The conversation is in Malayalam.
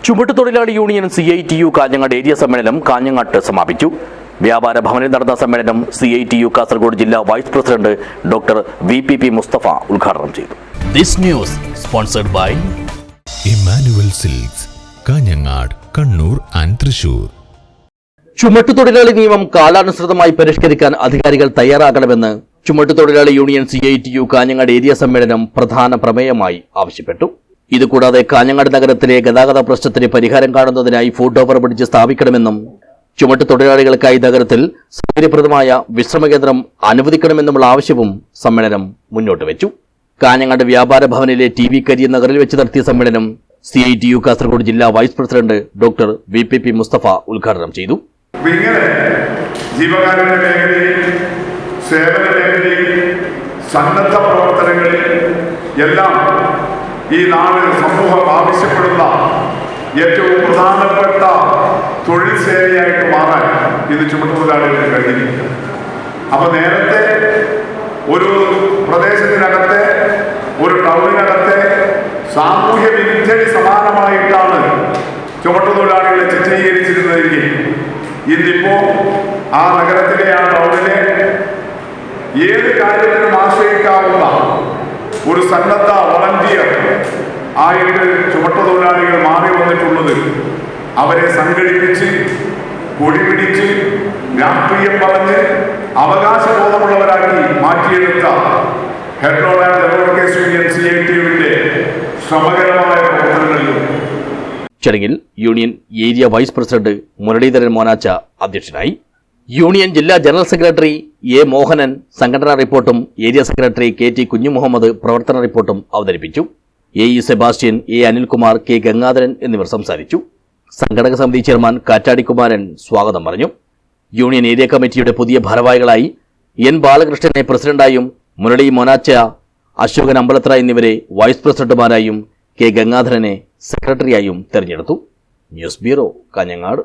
ചുമട്ടുതൊഴിലാളി യൂണിയൻ CITU കാഞ്ഞങ്ങാട് ഏരിയ സമ്മേളനം കാഞ്ഞങ്ങാട്ട് സമാപിച്ചു. വ്യാപാര ഭവനിൽ നടന്ന സമ്മേളനം CITU കാസർഗോഡ് ജില്ലാ vice president doctor VPP Mustafa ഉദ്ഘാടനം ചെയ്തു. This news sponsored by Emmanuel Silks, Kanhangad, Kannur and Thrissur. ചുമട്ടുതൊഴിലാളി നിയമം കാലാനുസൃതമായി പരിഷ്കരിക്കാൻ അധികാരികൾ തയ്യാറാകണമെന്ന് ചുമട്ടുതൊഴിലാളി യൂണിയൻ CITU കാഞ്ഞങ്ങാട് ഏരിയ സമ്മേളനം പ്രധാന പ്രമേയമായി ആവശ്യപ്പെട്ടു. ഇതുകൂടാതെ കാഞ്ഞങ്ങാട് നഗരത്തിലെ ഗതാഗത പ്രശ്നത്തിന് പരിഹാരം കാണുന്നതിനായി ഫുട് ഓവർ ബ്രിഡ്ജ് സ്ഥാപിക്കണമെന്നും ചുമട്ടുതൊഴിലാളികൾക്കായി നഗരത്തിൽ സൗകര്യപ്രദമായ വിശ്രമകേന്ദ്രം അനുവദിക്കണമെന്നുമുള്ള ആവശ്യവും സമ്മേളനം മുന്നോട്ട് വെച്ചു. കാഞ്ഞങ്ങാട് വ്യാപാര ഭവനിലെ TV കരിയർ നഗറിൽ വെച്ച് നടത്തിയ സമ്മേളനം CITU കാസർഗോഡ് ജില്ലാ vice president doctor VPP Mustafa ഉദ്ഘാടനം ചെയ്തു. ജീവകാരുണ്യ മേഖലയിൽ, സേവന മേഖലയിൽ, സന്നദ്ധ പ്രവർത്തനങ്ങളിൽ എല്ലാം ഈ നാട് സമൂഹം ആവശ്യപ്പെടുന്ന ഏറ്റവും പ്രധാനപ്പെട്ട തൊഴിൽ സേനയായിട്ട് മാറാൻ ഇത് ചുമട്ടുതൊഴിലാളികൾക്ക് കഴിഞ്ഞിരിക്കുക. അപ്പൊ നേരത്തെ ഒരു പ്രദേശത്തിനകത്തെ, ഒരു ടൗണിനകത്തെ സാമൂഹ്യ വിരുദ്ധന് സമാനമായിട്ടാണ് ചുമട്ടുതൊഴിലാളികളെ ചിത്രീകരിച്ചിരുന്നതെങ്കിൽ ഇന്നിപ്പോ ആ നഗരത്തിലെ, ആ ടൗണിലെ ഏത് കാര്യത്തിനും ആശ്രയിക്കാവുന്ന ഒരു സന്നദ്ധ വളണ്ടിയർ ആയിട്ട് ചുമട്ടുതൊഴിലാളികൾ മാറി വന്നിട്ടുള്ളത് അവരെ സംഘടിപ്പിച്ച്, കൊടിപിടിച്ച്, രാഷ്ട്രീയം പറഞ്ഞ് അവകാശബോധമുള്ളവരാക്കി മാറ്റിയെടുത്ത head road and development union CITUവിന്റെ ശ്രമകരമായ പ്രവർത്തനങ്ങളിലും. ചടങ്ങിൽ union area vice president Muraleedharan Monacha അധ്യക്ഷനായി. യൂണിയൻ ജില്ലാ ജനറൽ സെക്രട്ടറി A. മോഹനൻ സംഘടനാ റിപ്പോർട്ടും ഏരിയ സെക്രട്ടറി KT കുഞ്ഞുമുഹമ്മദ് പ്രവർത്തന റിപ്പോർട്ടും അവതരിപ്പിച്ചു. AE Sebastian, A. Anilkumar, K. Gangadharan എന്നിവർ സംസാരിച്ചു. സംഘടക സമിതി ചെയർമാൻ കാറ്റാടി കുമാരൻ സ്വാഗതം പറഞ്ഞു. യൂണിയൻ ഏരിയ കമ്മിറ്റിയുടെ പുതിയ ഭാരവാഹികളായി N. ബാലകൃഷ്ണനെ പ്രസിഡന്റായും, മുരളി മോനാച്ച, അശോകൻ അമ്പലത്ര എന്നിവരെ വൈസ് പ്രസിഡന്റുമാരായും, K. ഗംഗാധരനെ സെക്രട്ടറിയായും തെരഞ്ഞെടുത്തു. News bureau, Kanhangad.